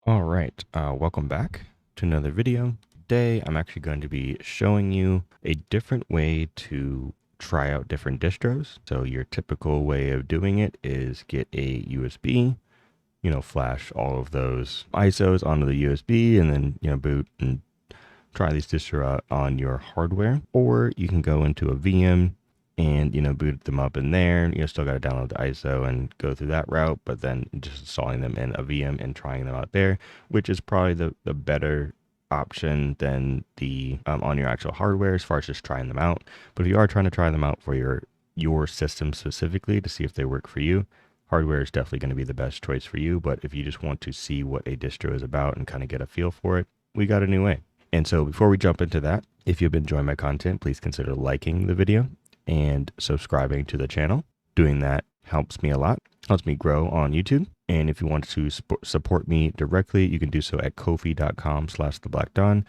All right, welcome back to another video. Today, I'm actually going to be showing you a different way to try out different distros. So your typical way of doing it is get a USB, flash all of those ISOs onto the USB and then, boot and try these distros out on your hardware. Or you can go into a VM and boot them up in there. You still got to download the ISO and go through that route, but then just installing them in a VM and trying them out there, which is probably the better option than the on your actual hardware as far as just trying them out. But if you are trying to try them out for your system specifically to see if they work for you, hardware is definitely going to be the best choice for you. But if you just want to see what a distro is about and kind of get a feel for it, we got a new way. And so before we jump into that, if you've been enjoying my content, please consider liking the video and subscribing to the channel. Doing that helps me a lot, helps me grow on YouTube. And if you want to support me directly, you can do so at kofi.com/theblackdawn,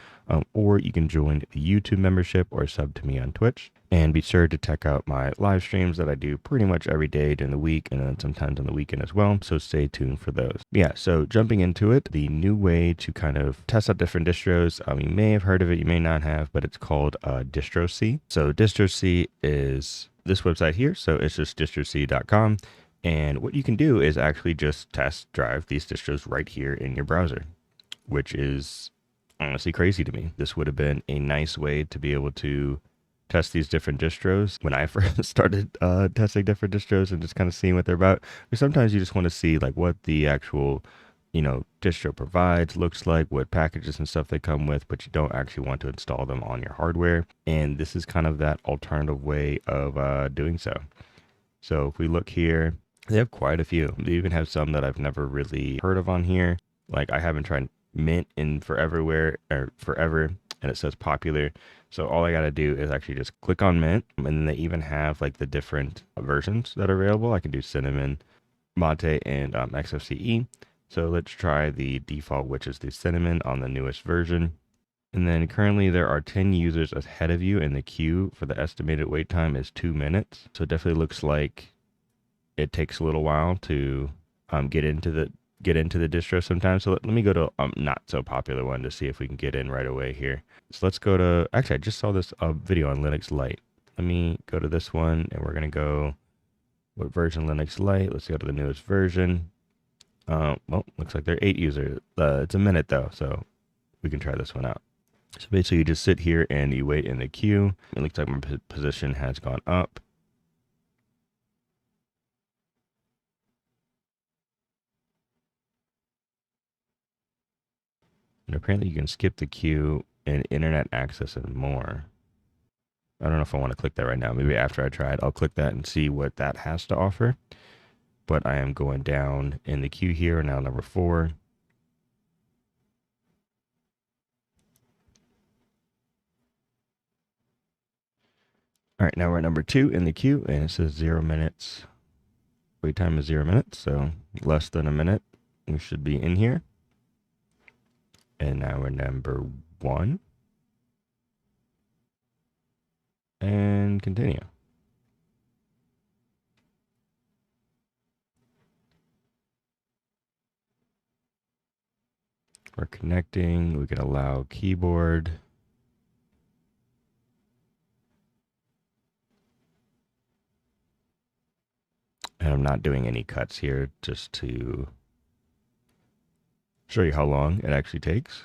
or you can join the YouTube membership or sub to me on Twitch. And be sure to check out my live streams that I do pretty much every day during the week and then sometimes on the weekend as well. So stay tuned for those. Yeah, so jumping into it, the new way to kind of test out different distros, you may have heard of it, you may not have, but it's called DistroSea. So DistroSea is this website here. So it's just distrosea.com. And what you can do is actually just test drive these distros right here in your browser, which is honestly crazy to me. This would have been a nice way to be able to test these different distros when I first started testing different distros and just kind of seeing what they're about. But sometimes you just want to see like what the actual, distro provides, looks like, what packages and stuff they come with, but you don't actually want to install them on your hardware. And this is kind of that alternative way of doing so. So if we look here, they have quite a few. They even have some that I've never really heard of on here. Like I haven't tried Mint in forever, and it says popular. So all I got to do is actually just click on Mint, and then they even have like the different versions that are available. I can do cinnamon, mate, and XFCE. So let's try the default, which is the cinnamon on the newest version. And then currently there are 10 users ahead of you in the queue. For the estimated wait time is 2 minutes. So it definitely looks like it takes a little while to get into the distro sometimes. So let me go to not so popular one to see if we can get in right away here. So let's go to, actually I just saw this video on Linux Lite. Let me go to this one and we're going to go, what version Linux Lite? Let's go to the newest version. Well, looks like there are 8 users. It's a minute though, so we can try this one out. So basically you just sit here and you wait in the queue. It looks like my position has gone up. And apparently you can skip the queue and internet access and more. I don't know if I want to click that right now. Maybe after I try it, I'll click that and see what that has to offer. But I am going down in the queue here, now number 4. All right, now we're at number 2 in the queue, and it says 0 minutes. Wait time is 0 minutes, so less than a minute. We should be in here. And now we're number 1. And continue. We're connecting. We can allow keyboard. And I'm not doing any cuts here, just to show you how long it actually takes.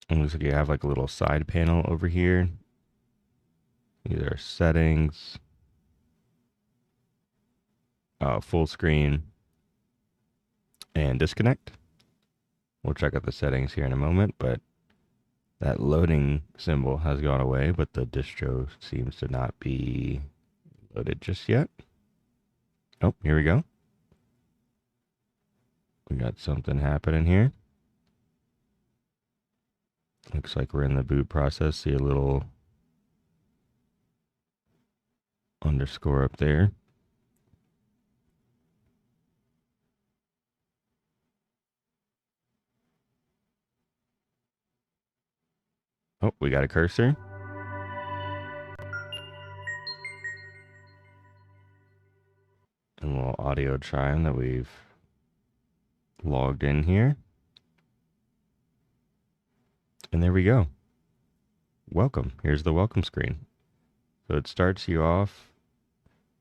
It looks like you have like a little side panel over here. These are settings, full screen, and disconnect. We'll check out the settings here in a moment, but that loading symbol has gone away, but the distro seems to not be loaded just yet. Oh, here we go. We got something happening here. Looks like we're in the boot process. See a little underscore up there. Oh, we got a cursor. And a little audio chime that we've logged in here. And there we go. Welcome. Here's the welcome screen. So it starts you off.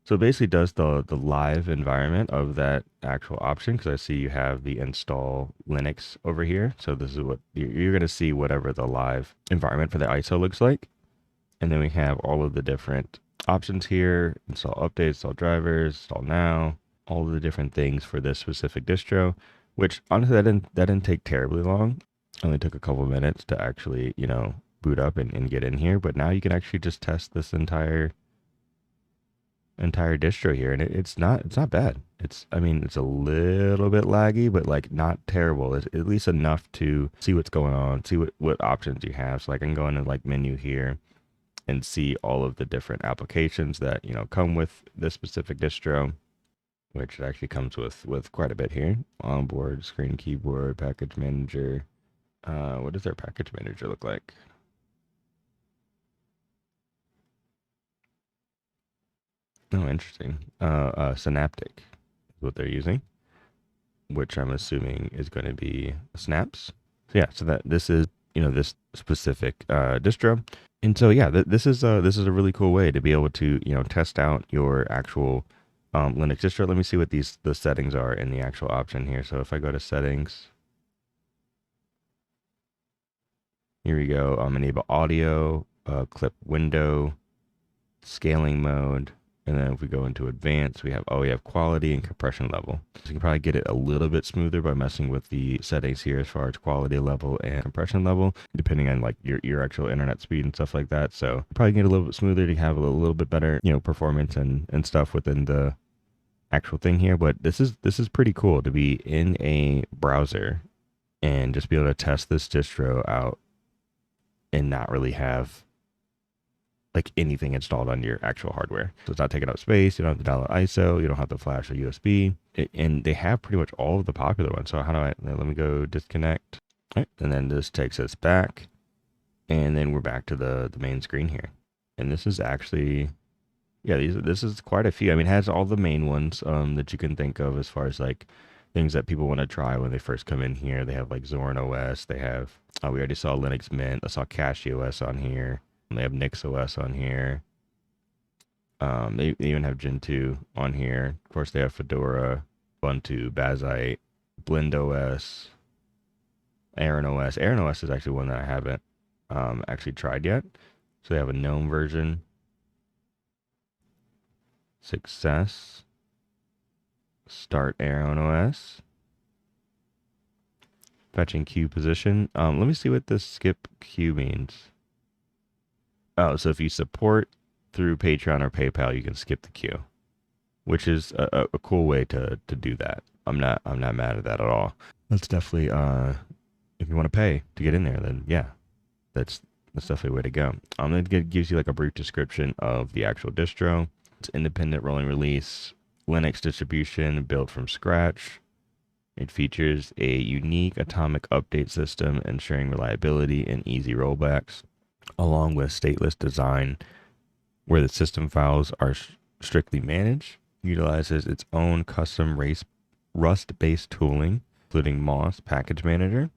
So it basically does the live environment of that actual option, because I see you have the install Linux over here. So this is what you're going to see, whatever the live environment for the ISO looks like. And then we have all of the different options here: install updates, install drivers, install now, all of the different things for this specific distro, which honestly that didn't take terribly long. Only took a couple of minutes to actually, boot up and get in here. But now you can actually just test this entire distro here, and it's not bad. It's a little bit laggy, but like not terrible. It's at least enough to see what's going on, see what options you have. So I can go into like menu here and see all of the different applications that come with this specific distro, which it actually comes with quite a bit here. Onboard, screen, keyboard, package manager. What does their package manager look like? Oh, interesting. Synaptic is what they're using, which I'm assuming is going to be snaps. So yeah, so that this is this specific distro, and so yeah, this is a really cool way to be able to test out your actual Linux distro. Let me see what the settings are in the actual option here. So if I go to settings, here we go. Enable audio, clip window, scaling mode. And then if we go into advanced, we have quality and compression level. So you can probably get it a little bit smoother by messing with the settings here as far as quality level and compression level, depending on like your actual internet speed and stuff like that. So probably get a little bit smoother to have a little bit better, performance and stuff within the actual thing here. But this is pretty cool to be in a browser and just be able to test this distro out and not really have like anything installed on your actual hardware. So it's not taking up space. You don't have to download ISO. You don't have to flash a USB. And they have pretty much all of the popular ones. So how do let me go disconnect. All right, and then this takes us back. And then we're back to the main screen here. And this is actually, yeah, this is quite a few. I mean, it has all the main ones that you can think of as far as like things that people want to try when they first come in here. They have like Zorin OS. They have, we already saw Linux Mint. I saw Cashy OS on here. They have Nix OS on here. They even have Gentoo on here. Of course, they have Fedora, Ubuntu, Bazite, Blend OS, Aaron OS. Aaron OS is actually one that I haven't actually tried yet. So they have a GNOME version. Success. Start Aaron OS. Fetching queue position. Let me see what this skip queue means. Oh, so if you support through Patreon or PayPal, you can skip the queue, which is a cool way to do that. I'm not mad at that at all. That's definitely if you want to pay to get in there, then yeah, that's definitely a way to go. It gives you like a brief description of the actual distro. It's independent rolling release, Linux distribution built from scratch. It features a unique atomic update system, ensuring reliability and easy rollbacks, along with stateless design, where the system files are strictly managed. Utilizes its own custom Rust-based tooling, including Moss Package Manager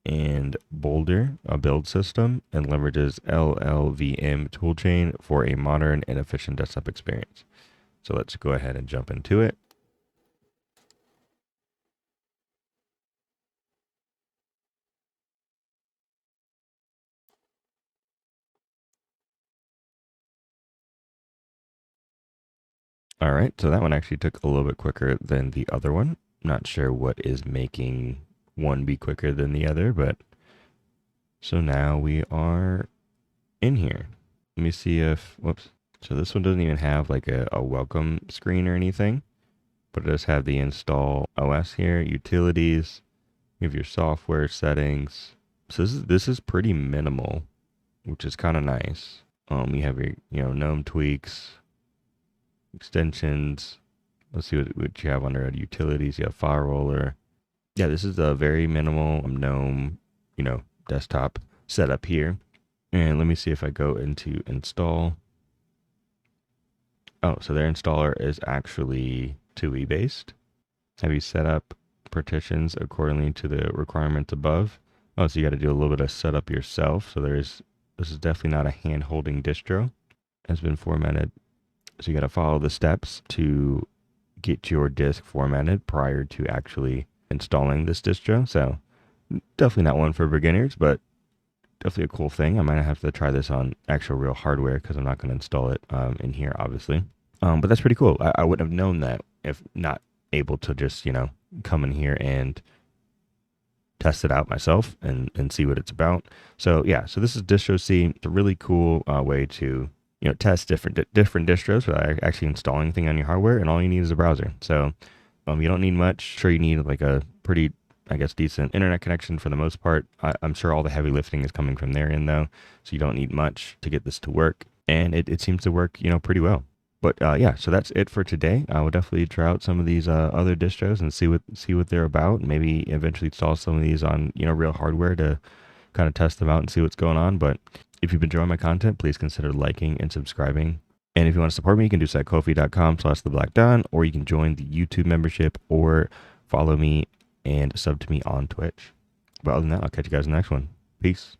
and Boulder, a build system, and leverages LLVM toolchain for a modern and efficient desktop experience. So let's go ahead and jump into it. All right, so that one actually took a little bit quicker than the other one. Not sure what is making one be quicker than the other, but so now we are in here. Let me see if, whoops. So this one doesn't even have like a welcome screen or anything, but it does have the install OS here, utilities, you have your software settings. So this is pretty minimal, which is kind of nice. You have your, GNOME tweaks, extensions. Let's see what you have under utilities. You have file roller. Yeah, this is a very minimal GNOME, desktop setup here. And let me see if I go into install. Oh, so their installer is actually TUI based. Have you set up partitions accordingly to the requirements above? Oh, so you got to do a little bit of setup yourself. So this is definitely not a hand holding distro. Has been formatted. So you got to follow the steps to get your disk formatted prior to actually installing this distro. So definitely not one for beginners, but definitely a cool thing. I might have to try this on actual real hardware because I'm not going to install it in here, obviously. But that's pretty cool. I wouldn't have known that if not able to just, come in here and test it out myself and see what it's about. So yeah, so this is DistroSea. It's a really cool way to test different distros without actually installing anything on your hardware, and all you need is a browser. So you don't need much. Sure, you need like a pretty, I guess, decent internet connection for the most part. I'm sure all the heavy lifting is coming from their end though, so you don't need much to get this to work, and it seems to work pretty well. But yeah, so that's it for today. I will definitely try out some of these other distros and see what they're about. Maybe eventually install some of these on real hardware to kind of test them out and see what's going on. But if you've been enjoying my content, please consider liking and subscribing. And if you want to support me, you can do so at ko-fi.com/theblackdon, or you can join the YouTube membership or follow me and sub to me on Twitch. But other than that, I'll catch you guys in the next one. Peace.